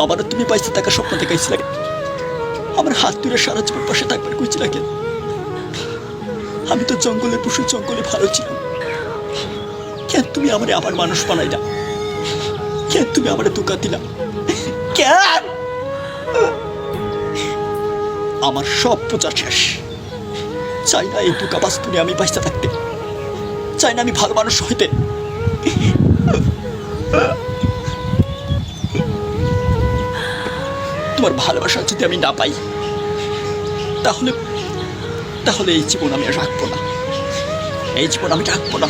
আমারও তুমি পাইছে থাকার স্বপ্ন দেখাইছিল, আমার হাত তুলে সারা জীবন পাশে থাকবার কইছিল। আমি তো জঙ্গলের পশু, জঙ্গলে ভালো ছিলাম। কেন তুমি আমারে আমার মানুষ বানাইলা? কেন তুমি আমারে ধোঁকা দিলা? কেন? আমার সব প্রচার শেষ। চাই না এই ধোঁকা বাস্তবে আমি বাইসা থাকতে, চাই না আমি ভালো মানুষ হইতে। তোমার ভালোবাসা যদি আমি না পাই, তাহলে তাহলে এই জীবন আমি রাখবো না, এই জীবন আমি রাখবো না।